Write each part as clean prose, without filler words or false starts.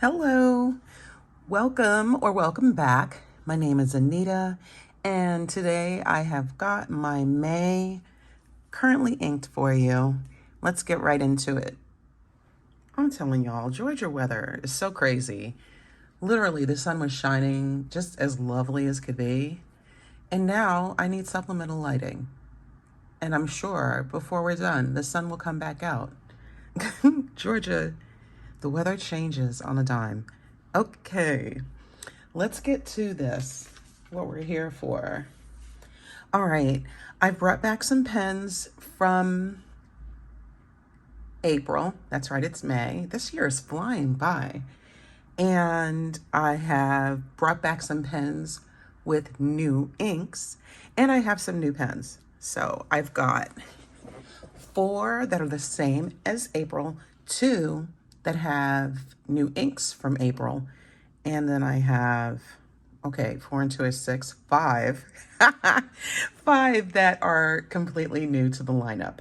Hello, welcome back. My name is Anita, and today I have got my May currently inked for you. Let's get right into it. I'm telling y'all, Georgia weather is so crazy. Literally, the sun was shining just as lovely as could be, and now I need supplemental lighting. And I'm sure before we're done, the sun will come back out. Georgia, the weather changes on a dime. Okay, let's get to this, what we're here for. All right, I brought back some pens from April. That's right, it's May. This year is flying by. And I have brought back some pens with new inks, and I have some new pens. So I've got 4 that are the same as April, 2 that have new inks from April, and then I have, 4 and 2 is 6, 5, 5 that are completely new to the lineup.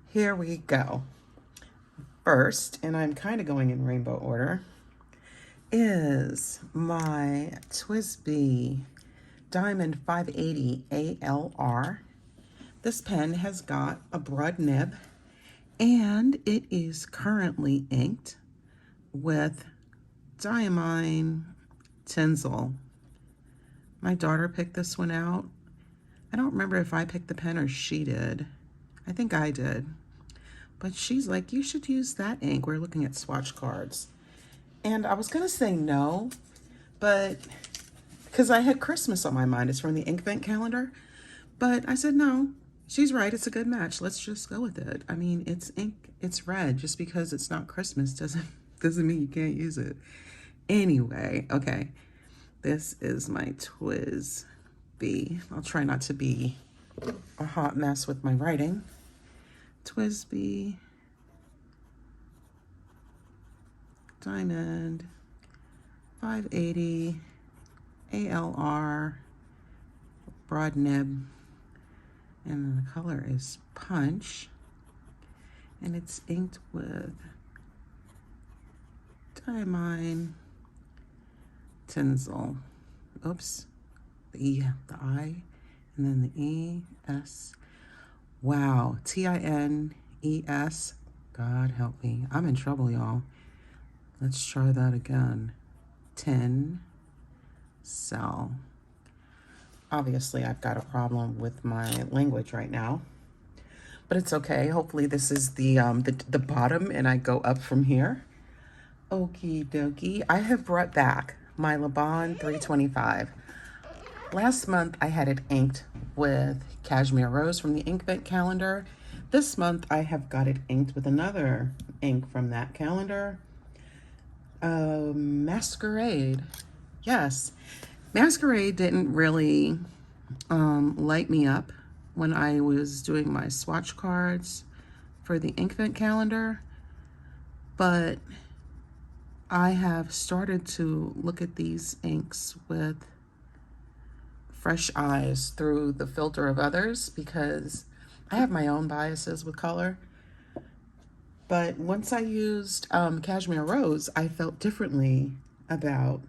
Here we go. First, and I'm kind of going in rainbow order, is my TWSBI Diamond 580 ALR. This pen has got a broad nib, and it is currently inked with Diamine Tinsel. My daughter picked this one out. I don't remember if I picked the pen or she did. I think I did. But she's like, you should use that ink. We're looking at swatch cards. And I was going to say no, but because I had Christmas on my mind. It's from the Inkvent calendar. But I said, no, she's right. It's a good match. Let's just go with it. I mean, it's ink. It's red. Just because it's not Christmas doesn't mean you can't use it. Anyway, okay. This is my TWSBI. I'll try not to be a hot mess with my writing. TWSBI Diamond 580 ALR broad nib, and the color is punch, and it's inked with Diamine Tinsel. Oops, the I, and then the E-S. Wow, T-I-N-E-S. God help me. I'm in trouble, y'all. Let's try that again. Tinsel. Obviously, I've got a problem with my language right now, but it's okay. Hopefully, this is the bottom, and I go up from here. Okie dokie. I have brought back my Laban 325. Last month, I had it inked with Cashmere Rose from the Inkvent calendar. This month, I have got it inked with another ink from that calendar. Masquerade. Yes. Masquerade didn't really light me up when I was doing my swatch cards for the Inkvent calendar, but I have started to look at these inks with fresh eyes through the filter of others because I have my own biases with color. But once I used Cashmere Rose, I felt differently about,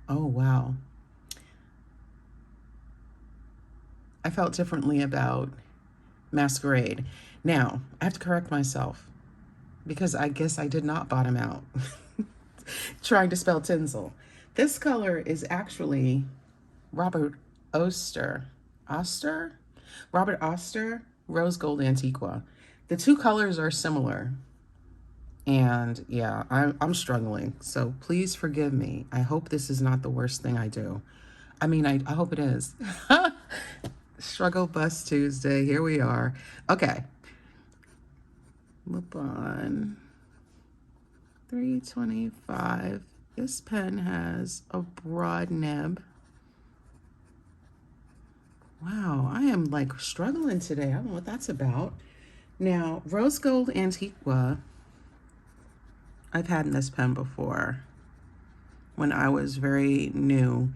oh wow. I felt differently about Masquerade. Now, I have to correct myself because I guess I did not bottom out trying to spell tinsel. This color is actually Robert Oster Rose Gold Antiqua. The two colors are similar. And yeah, I'm struggling. So please forgive me. I hope this is not the worst thing I do. I mean, I hope it is. Struggle Bus Tuesday. Here we are. Okay. Laban 325. This pen has a broad nib. Wow, I am like struggling today. I don't know what that's about. Now, Rose Gold Antiqua, I've had this pen before when I was very new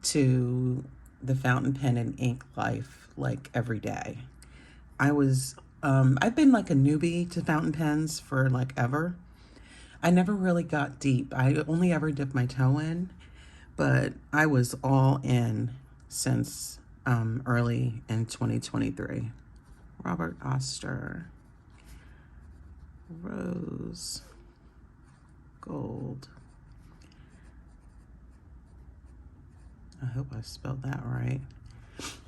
to the fountain pen and ink life, like every day. I've been like a newbie to fountain pens for like ever. I never really got deep. I only ever dipped my toe in, but I was all in since early in 2023. Robert Oster, Rose Gold. I hope I spelled that right.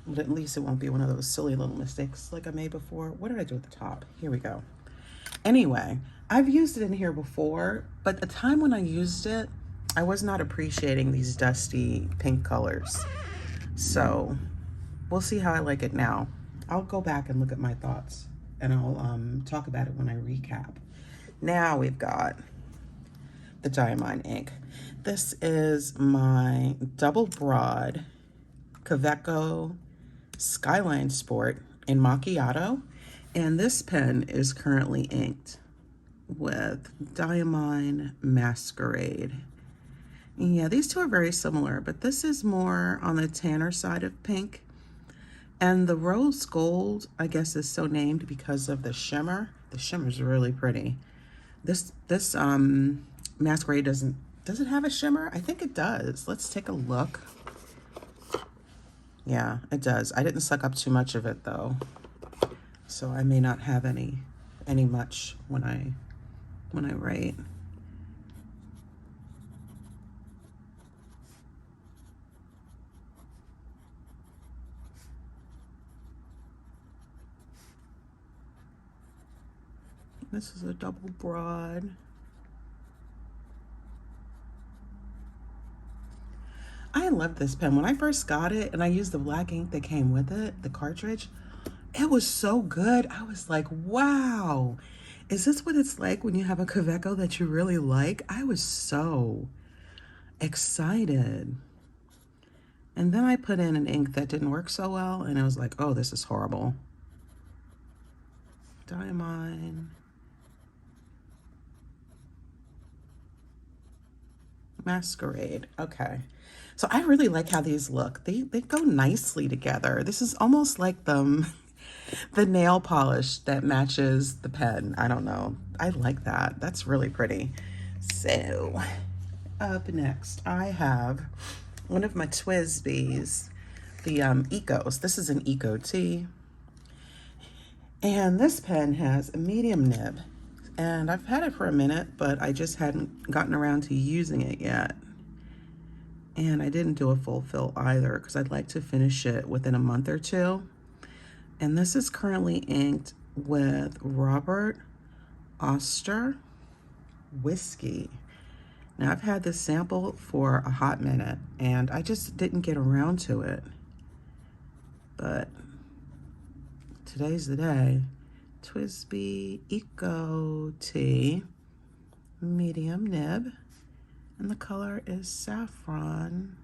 But at least it won't be one of those silly little mistakes like I made before. What did I do at the top? Here we go. Anyway, I've used it in here before, but the time when I used it, I was not appreciating these dusty pink colors. So we'll see how I like it now. I'll go back and look at my thoughts, and I'll talk about it when I recap. Now we've got the Diamine ink. This is my double broad Kaweco Skyline Sport in Macchiato, and this pen is currently inked with Diamine Masquerade. Yeah, these two are very similar, but this is more on the tanner side of pink. And the rose gold, I guess, is so named because of the shimmer. The shimmer's really pretty. This Masquerade does it have a shimmer? I think it does. Let's take a look. Yeah, it does. I didn't suck up too much of it though, so I may not have any much when I write. This is a double broad. I love this pen. When I first got it and I used the black ink that came with it, the cartridge, it was so good. I was like, wow, is this what it's like when you have a Kaweco that you really like? I was so excited. And then I put in an ink that didn't work so well, and I was like, oh, this is horrible. Diamine Masquerade. Okay. So I really like how these look. They go nicely together. This is almost like the nail polish that matches the pen. I don't know. I like that. That's really pretty. So up next, I have one of my TWSBIs, the Ecos. This is an Eco-T. And this pen has a medium nib. And I've had it for a minute, but I just hadn't gotten around to using it yet. And I didn't do a full fill either because I'd like to finish it within a month or two. And this is currently inked with Robert Oster Whiskey. Now I've had this sample for a hot minute and I just didn't get around to it. But today's the day. TWSBI Eco-T, medium nib, and the color is Saffron,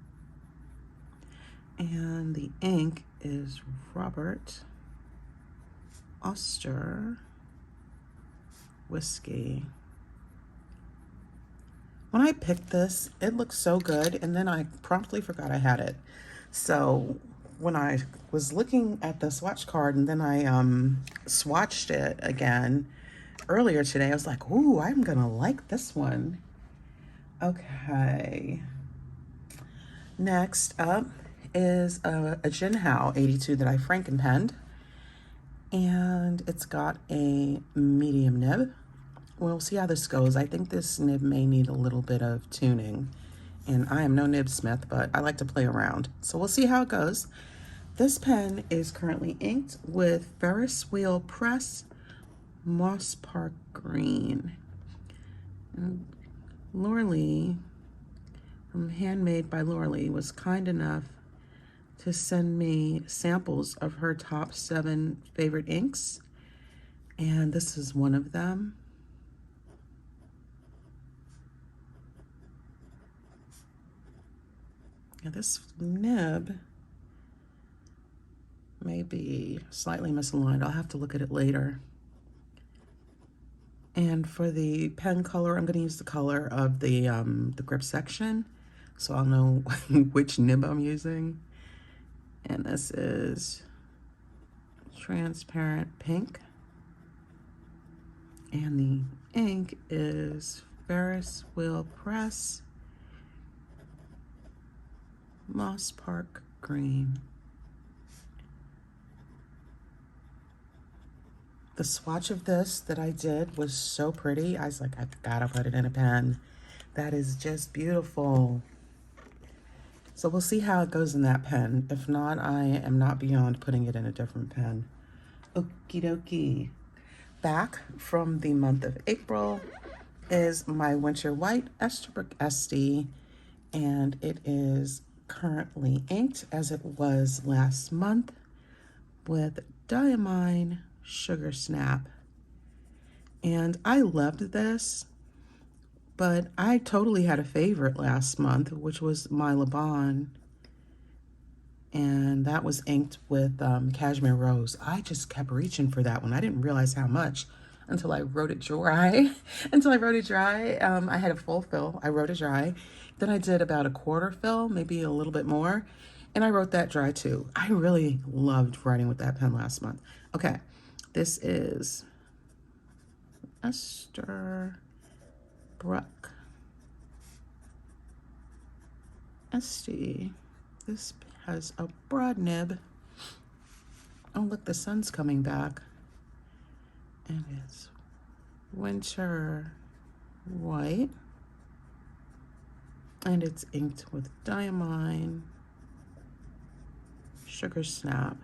and the ink is Robert Oster Whiskey. When I picked this, it looked so good, and then I promptly forgot I had it. So when I was looking at the swatch card and then I swatched it again earlier today, I was like, ooh, I'm gonna like this one. Okay. Next up is a Jinhao 82 that I franken-penned. And it's got a medium nib. We'll see how this goes. I think this nib may need a little bit of tuning. And I am no nibsmith, but I like to play around. So we'll see how it goes. This pen is currently inked with Ferris Wheel Press Moss Park Green. And Lorley from Handmade by Lorley was kind enough to send me samples of her top 7 favorite inks. And this is one of them. Now this nib may be slightly misaligned. I'll have to look at it later. And for the pen color, I'm going to use the color of the grip section, so I'll know which nib I'm using. And this is transparent pink. And the ink is Ferris Wheel Press, Moss Park Green. The swatch of this that I did was so pretty. I was like, I've got to put it in a pen. That is just beautiful. So we'll see how it goes in that pen. If not, I am not beyond putting it in a different pen. Okie dokie. Back from the month of April is my Winter White Esterbrook Estie, and it is currently inked as it was last month with Diamine Sugar Snap. And I loved this, but I totally had a favorite last month, which was my Laban, and that was inked with Cashmere Rose. I just kept reaching for that one. I didn't realize how much until I wrote it dry. I had a full fill. I wrote it dry. Then I did about a quarter fill, maybe a little bit more, and I wrote that dry too. I really loved writing with that pen last month. Okay, this is Esterbrook Estie. This has a broad nib. Oh, look, the sun's coming back. And it's Winter White. And it's inked with Diamine Sugar Snap.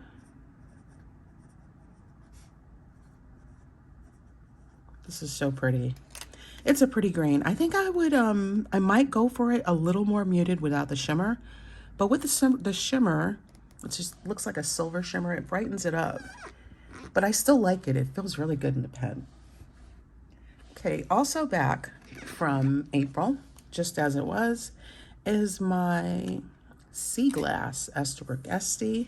This is so pretty. It's a pretty green. I think I would, I might go for it a little more muted without the shimmer. But with the shimmer, it just looks like a silver shimmer. It brightens it up. But I still like it. It feels really good in the pen. Okay, also back from April, just as it was, is my Sea Glass Esterbrook Estie.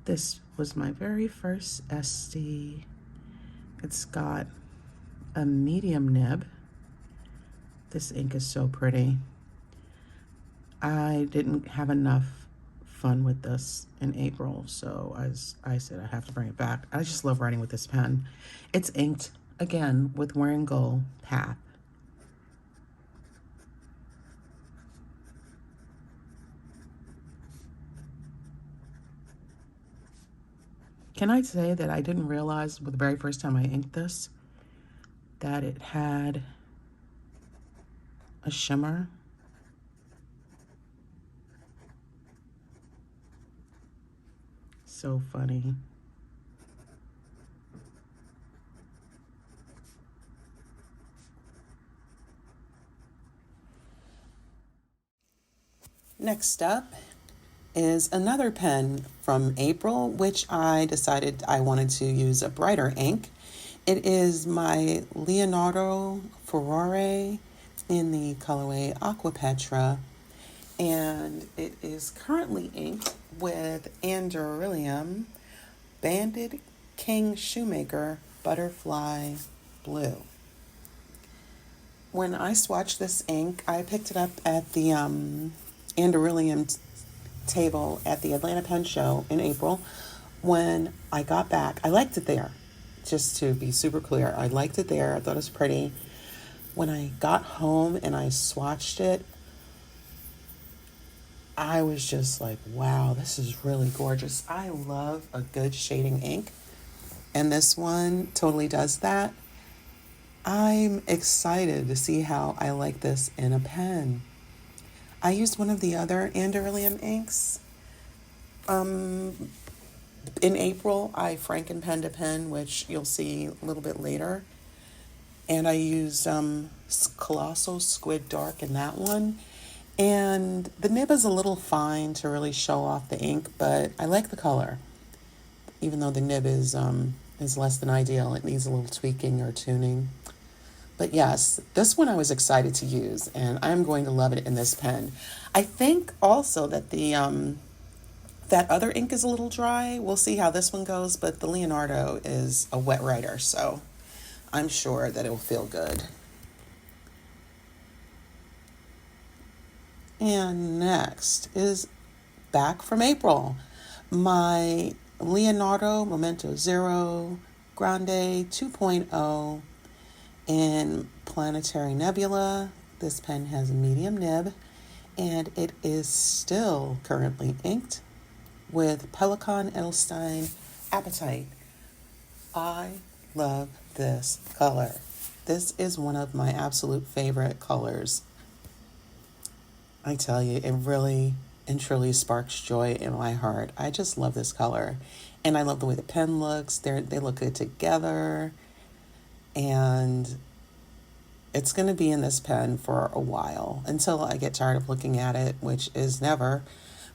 This was my very first Estie. It's got a medium nib. This ink is so pretty. I didn't have enough fun with this in April, so I said I have to bring it back. I just love writing with this pen. It's inked, again, with Wearingeul Path. Can I say that I didn't realize with the very first time I inked this that it had a shimmer? So funny. Next up is another pen from April, which I decided I wanted to use a brighter ink. It is my Leonardo Furore in the colorway Aquapetra, and it is currently inked with Anderillium Banded King Shoemaker Butterfly Blue. When I swatched this ink, I picked it up at the Anderillium table at the Atlanta Pen Show in April. When I got back, I liked it there. Just to be super clear, I liked it there. I thought it was pretty. When I got home and I swatched it, I was just like, wow, this is really gorgeous. I love a good shading ink, and this one totally does that. I'm excited to see how I like this in a pen. I used one of the other Anderillium inks. In April, I Frankenpenned a pen, which you'll see a little bit later. And I used Colossal Squid Dark in that one. And the nib is a little fine to really show off the ink, but I like the color. Even though the nib is less than ideal, it needs a little tweaking or tuning. But yes, this one I was excited to use, and I'm going to love it in this pen. I think also that the that other ink is a little dry. We'll see how this one goes, but the Leonardo is a wet writer, so I'm sure that it will feel good. And next is back from April, my Leonardo Momento Zero Grande 2.0 in Planetary Nebula. This pen has a medium nib, and it is still currently inked with Pelikan, Edelstein, Apatite. I love this color. This is one of my absolute favorite colors. I tell you, it really and truly sparks joy in my heart. I just love this color. And I love the way the pen looks. They look good together. And it's going to be in this pen for a while until I get tired of looking at it, which is never.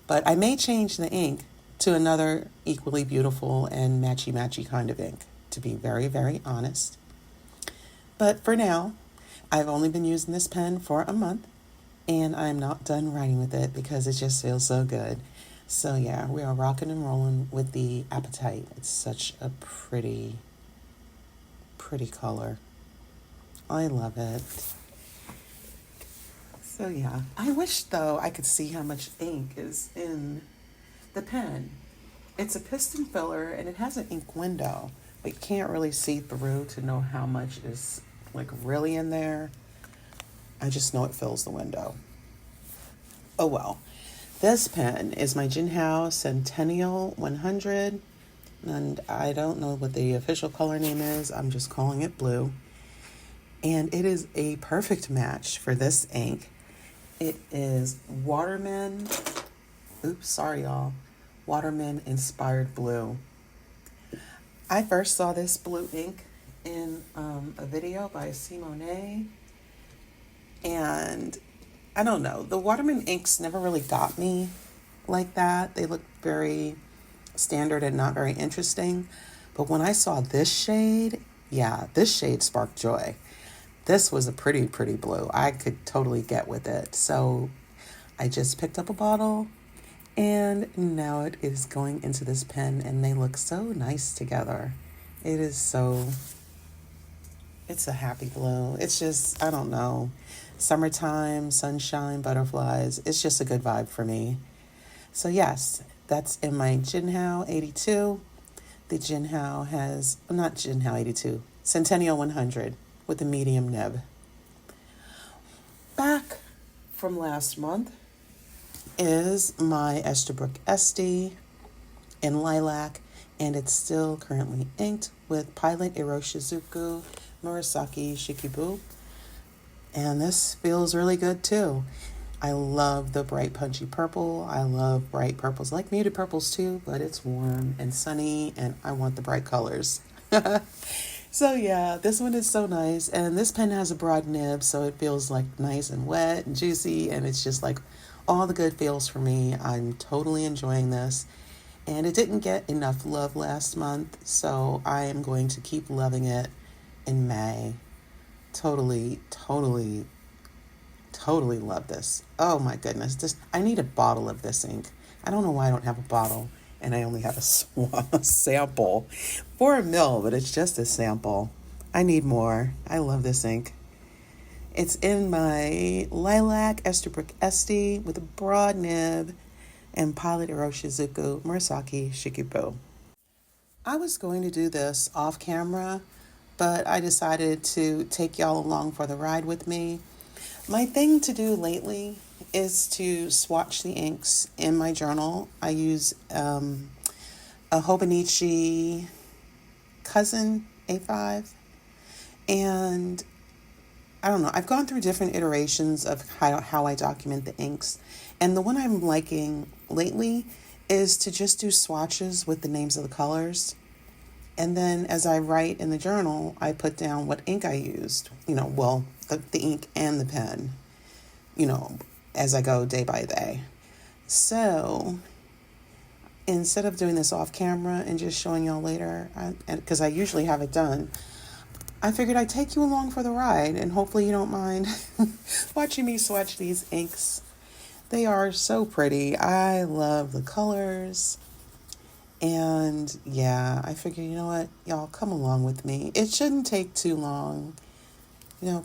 But I may change the ink to another equally beautiful and matchy-matchy kind of ink, to be very, very honest. But for now, I've only been using this pen for a month, and I'm not done writing with it because it just feels so good. So yeah, we are rocking and rolling with the Apatite. It's such a pretty color. I love it. So yeah, I wish though I could see how much ink is in the pen. It's a piston filler and it has an ink window, but you can't really see through to know how much is like really in there. I just know it fills the window. Oh well. This pen is my Jinhao Centennial 100, and I don't know what the official color name is. I'm just calling it blue. And it is a perfect match for this ink. It is Waterman Inspired Blue. I first saw this blue ink in a video by Simone, and I don't know, the Waterman inks never really got me like that. They look very standard and not very interesting. But when I saw this shade, yeah, this shade sparked joy. This was a pretty blue. I could totally get with it. So I just picked up a bottle, and now it is going into this pen, and they look so nice together. It's a happy blue. It's just, I don't know, summertime, sunshine, butterflies. It's just a good vibe for me. So yes, that's in my Jinhao 82. The Jinhao has, not Jinhao 82, Centennial 100 with a medium nib. Back from last month is my Esterbrook Estie in lilac, and it's still currently inked with Pilot Iroshizuku Murasaki Shikibu. And this feels really good too. I love the bright punchy purple. I love bright purples. I like muted purples too, but it's warm and sunny and I want the bright colors. So yeah, this one is so nice. And this pen has a broad nib, so it feels like nice and wet and juicy, and it's just like all the good feels for me. I'm totally enjoying this. And it didn't get enough love last month, so I am going to keep loving it in May. Totally love this. Oh my goodness. I need a bottle of this ink. I don't know why I don't have a bottle and I only have a sample. 4 ml, but it's just a sample. I need more. I love this ink. It's in my lilac Esterbrook Estie with a broad nib and Pilot Iroshizuku Murasaki Shikibu. I was going to do this off camera, but I decided to take y'all along for the ride with me. My thing to do lately is to swatch the inks in my journal. I use a Hobonichi Cousin A5, and I don't know, I've gone through different iterations of how I document the inks, and the one I'm liking lately is to just do swatches with the names of the colors. And then as I write in the journal, I put down what ink I used, the ink and the pen, as I go day by day. So instead of doing this off camera and just showing y'all later, because I usually have it done, I figured I'd take you along for the ride, and hopefully you don't mind watching me swatch these inks. They are so pretty. I love the colors. And yeah, I figured, you know what, y'all come along with me. It shouldn't take too long,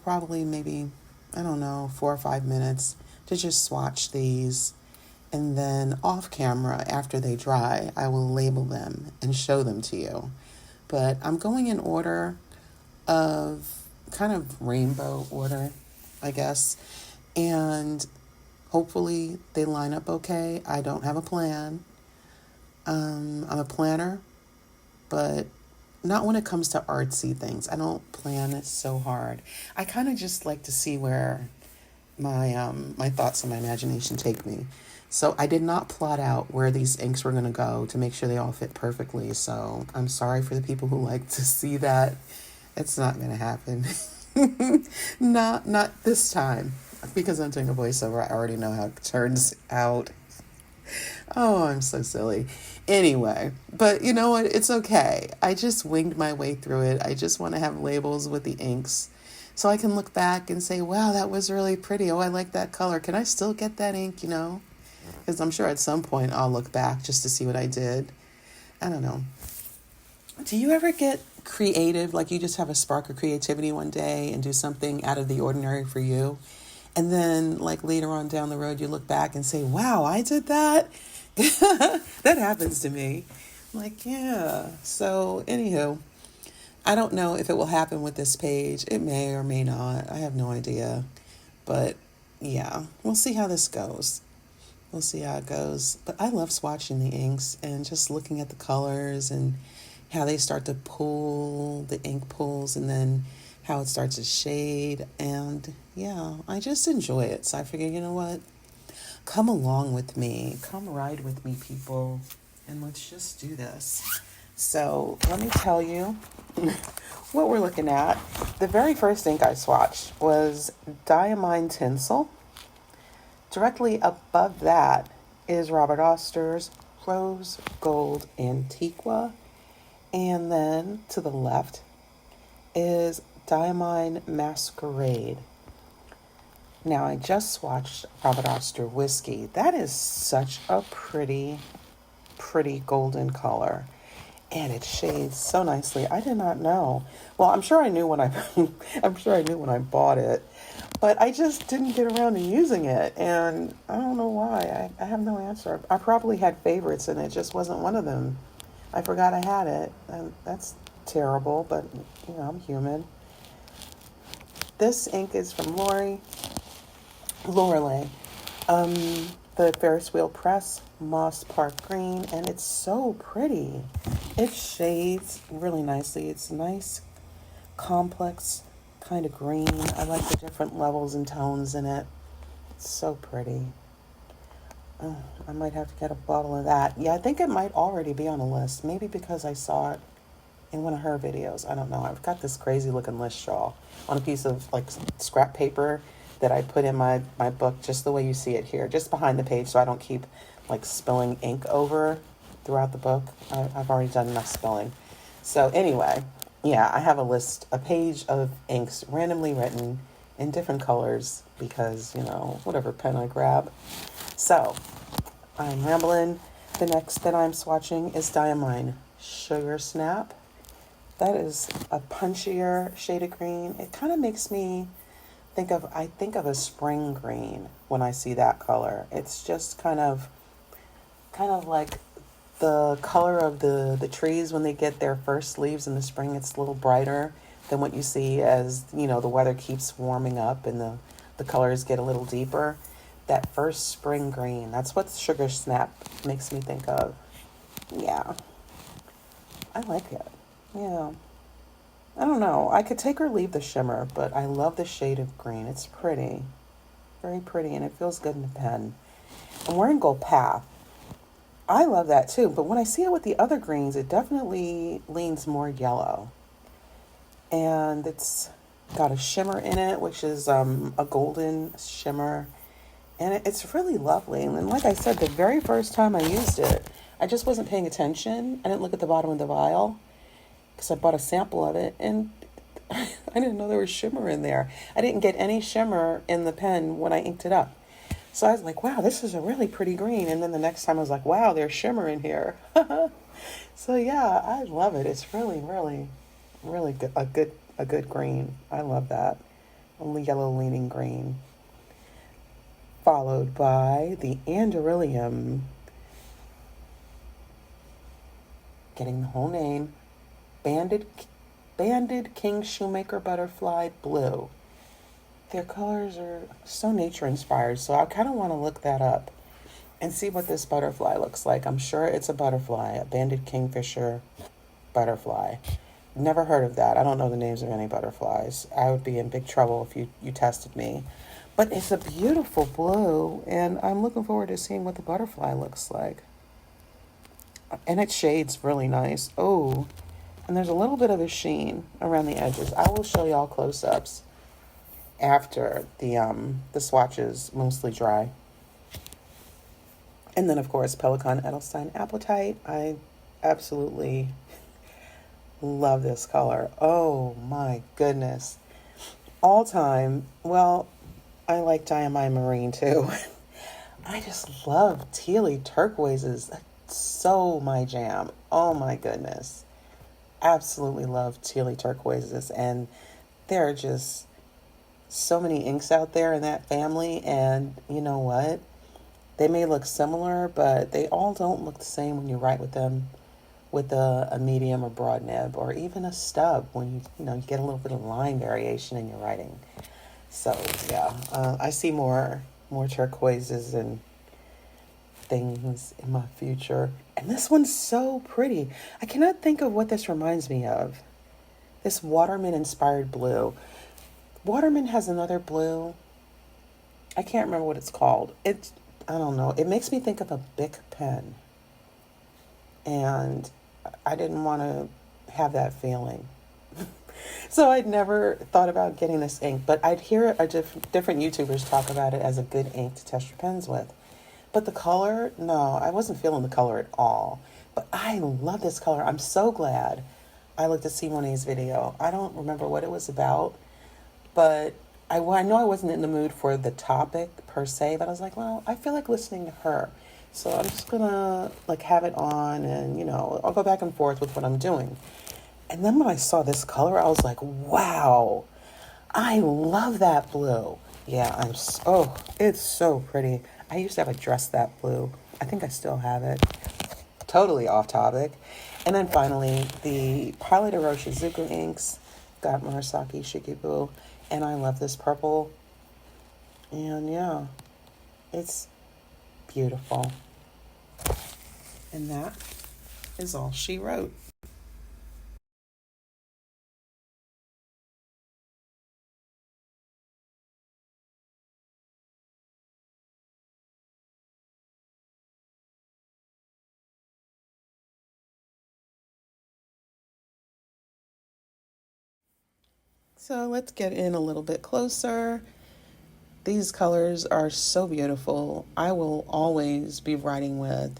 probably maybe, 4 or 5 minutes to just swatch these. And then off camera, after they dry, I will label them and show them to you. But I'm going in order of kind of rainbow order, I guess. And hopefully they line up okay. I don't have a plan. I'm a planner, but not when it comes to artsy things. I don't plan it so hard. I kind of just like to see where my thoughts and my imagination take me. So I did not plot out where these inks were going to go to make sure they all fit perfectly. So I'm sorry for the people who like to see that. It's not going to happen. Not this time. Because I'm doing a voiceover, I already know how it turns out. Oh, I'm so silly. Anyway, but you know what? It's okay. I just winged my way through it. I just want to have labels with the inks so I can look back and say, wow, that was really pretty. Oh, I like that color. Can I still get that ink, Because I'm sure at some point I'll look back just to see what I did. I don't know. Do you ever get creative, like you just have a spark of creativity one day and do something out of the ordinary for you? And then like later on down the road, you look back and say, wow, I did that. That happens to me. I'm like, yeah. So anywho, I don't know if it will happen with this page. It may or may not. I have no idea. But yeah, we'll see how this goes. We'll see how it goes. But I love swatching the inks and just looking at the colors and how they start to pull, the ink pulls, and then how it starts to shade. And yeah, I just enjoy it. So I figure, you know what? Come along with me. Come ride with me, people. And let's just do this. So let me tell you what we're looking at. The very first ink I swatched was Diamine Tinsel. Directly above that is Robert Oster's Rose Gold Antiqua. And then to the left is Diamine Masquerade. Now, I just swatched Robert Oster Whiskey. That is such a pretty golden color. And it shades so nicely. I did not know. Well, I'm sure I knew when I bought it, but I just didn't get around to using it. And I don't know why. I have no answer. I probably had favorites and it just wasn't one of them. I forgot I had it. And that's terrible, but I'm human. This ink is from Lorelei. The Ferris wheel press, Moss Park Green, and it's so pretty. It shades really nicely. It's nice, complex kind of green. I like the different levels and tones in it. It's so pretty. I might have to get a bottle of that. Yeah, I think it might already be on a list. Maybe because I saw it in one of her videos. I don't know. I've got this crazy looking list shawl on a piece of like scrap paper that I put in my book, just the way you see it here, just behind the page, so I don't keep like spilling ink over throughout the book. I've already done enough spilling. So anyway, yeah, I have a page of inks randomly written in different colors because, whatever pen I grab. So I'm rambling. The next that I'm swatching is Diamine Sugar Snap. That is a punchier shade of green. It kind of makes me think of a spring green when I see that color. It's just kind of like the color of the trees when they get their first leaves in the spring. It's a little brighter than what you see as, the weather keeps warming up and the colors get a little deeper. That first spring green, that's what Sugar Snap makes me think of. Yeah. I like it. Yeah. I don't know. I could take or leave the shimmer, but I love the shade of green. It's pretty. Very pretty, and it feels good in the pen. And Wearingeul Path. I love that too, but when I see it with the other greens, it definitely leans more yellow. And it's got a shimmer in it, which is a golden shimmer. And it's really lovely. And like I said, the very first time I used it, I just wasn't paying attention. I didn't look at the bottom of the vial because I bought a sample of it, and I didn't know there was shimmer in there. I didn't get any shimmer in the pen when I inked it up. So I was like, wow, this is a really pretty green. And then the next time I was like, wow, there's shimmer in here. So yeah, I love it. It's really, really, really good. A good green. I love that. Only yellow leaning green. Followed by the Anderillium. Getting the whole name. Banded King Shoemaker Butterfly Blue. Their colors are so nature inspired, so I kind of want to look that up and see what this butterfly looks like. I'm sure it's a butterfly, a banded kingfisher butterfly. Never heard of that. I don't know the names of any butterflies. I would be in big trouble if you tested me. But it's a beautiful blue, and I'm looking forward to seeing what the butterfly looks like. And it shades really nice. Oh, and there's a little bit of a sheen around the edges. I will show y'all close-ups after the swatches mostly dry. And then, of course, Pelikan Edelstein Apatite. I absolutely love this color. Oh, my goodness. All time. Well, I like Diamine Marine, too. I just love tealy turquoises. That's so my jam. Oh, my goodness. Absolutely love tealy turquoises. And there are just so many inks out there in that family. And you know what? They may look similar, but they all don't look the same when you write with them with a medium or broad nib, or even a stub when you get a little bit of line variation in your writing. So yeah, I see more turquoises and things in my future. And this one's so pretty. I cannot think of what this reminds me of. This Waterman Inspired Blue. Waterman has another blue. I can't remember what it's called. I don't know. It makes me think of a Bic pen. And I didn't want to have that feeling. So I'd never thought about getting this ink. But I'd hear different YouTubers talk about it as a good ink to test your pens with. But the color, no, I wasn't feeling the color at all. But I love this color. I'm so glad I looked at Simone's video. I don't remember what it was about. But I know I wasn't in the mood for the topic per se, but I was like, well, I feel like listening to her. So I'm just gonna have it on and, I'll go back and forth with what I'm doing. And then when I saw this color, I was like, wow, I love that blue. Yeah, it's so pretty. I used to have a dress that blue. I think I still have it. Totally off topic. And then finally, the Pilot Iroshizuku inks. Got Murasaki Shikibu. And I love this purple. And yeah, it's beautiful. And that is all she wrote. So let's get in a little bit closer. These colors are so beautiful. I will always be writing with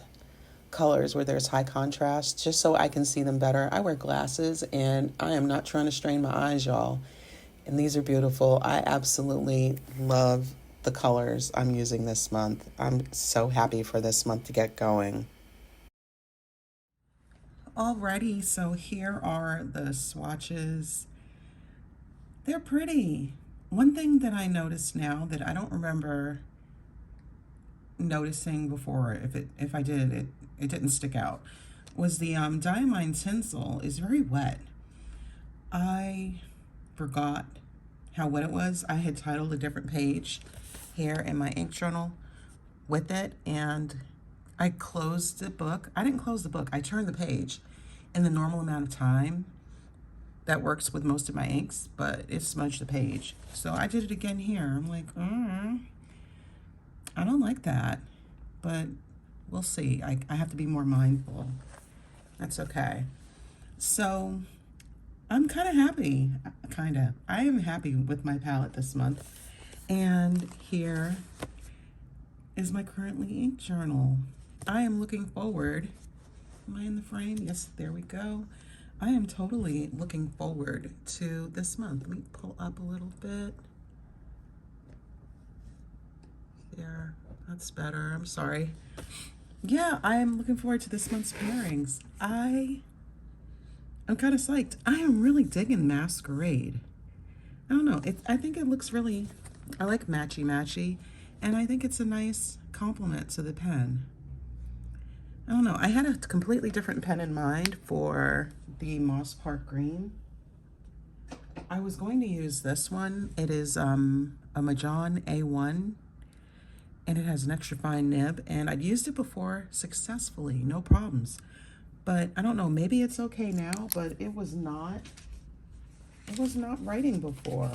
colors where there's high contrast just so I can see them better. I wear glasses and I am not trying to strain my eyes, y'all. And these are beautiful. I absolutely love the colors I'm using this month. I'm so happy for this month to get going. Alrighty, so here are the swatches. They're pretty. One thing that I noticed now that I don't remember noticing before, if I did, it didn't stick out, was the Diamine Tinsel is very wet. I forgot how wet it was. I had titled a different page here in my ink journal with it, and I closed the book. I didn't close the book. I turned the page in the normal amount of time that works with most of my inks, but it smudged the page. So I did it again here. I'm like, I don't like that, but we'll see. I have to be more mindful. That's okay. So I'm kind of happy, I am happy with my palette this month. And here is my currently ink journal. I am looking forward. Am I in the frame? Yes, there we go. I am totally looking forward to this month. Let me pull up a little bit. There, that's better. I'm sorry. Yeah, I am looking forward to this month's pairings. I'm kind of psyched. I am really digging Masquerade. I don't know. I think it looks really, I like matchy-matchy, and I think it's a nice compliment to the pen. I don't know. I had a completely different pen in mind for the Moss Park Green, I was going to use this one. It is a Mahjong A1, and it has an extra fine nib, and I'd used it before successfully, no problems. But I don't know, maybe it's okay now, but it was not writing before.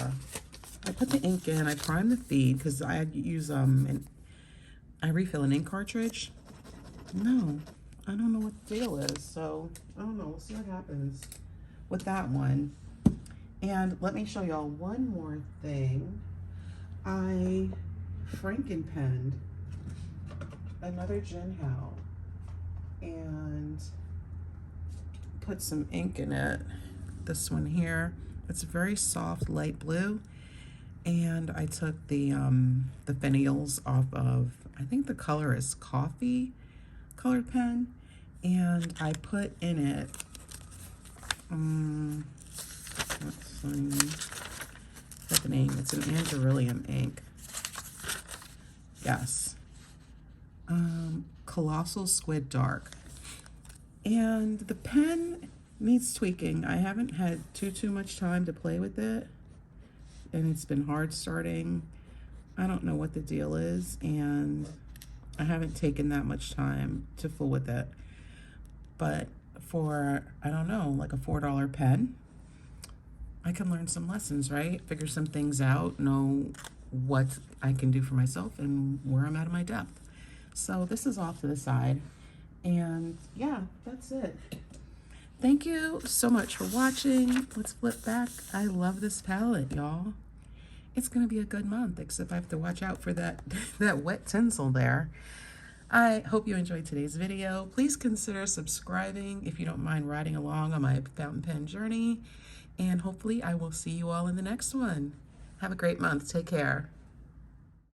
I put the ink in, I primed the feed, because I use I refill an ink cartridge. No, I don't know what the deal is, so I don't know, we'll see what happens with that one. And let me show y'all one more thing. I frankenpenned another Jinhao and put some ink in it. This one here, it's a very soft light blue, and I took the finials off of, I think the color is coffee colored pen, and I put in it let's see, what's the name? It's an Anderillium ink. Yes. Colossal Squid Dark. And the pen needs tweaking. I haven't had too much time to play with it, and it's been hard starting. I don't know what the deal is, and I haven't taken that much time to fool with it. But for, I don't know, like a $4 pen, I can learn some lessons, right? Figure some things out, know what I can do for myself and where I'm at in my depth. So this is off to the side. And yeah, that's it. Thank you so much for watching. Let's flip back. I love this palette, y'all. It's gonna be a good month, except I have to watch out for that, that wet tinsel there. I hope you enjoyed today's video. Please consider subscribing if you don't mind riding along on my fountain pen journey. And hopefully I will see you all in the next one. Have a great month. Take care.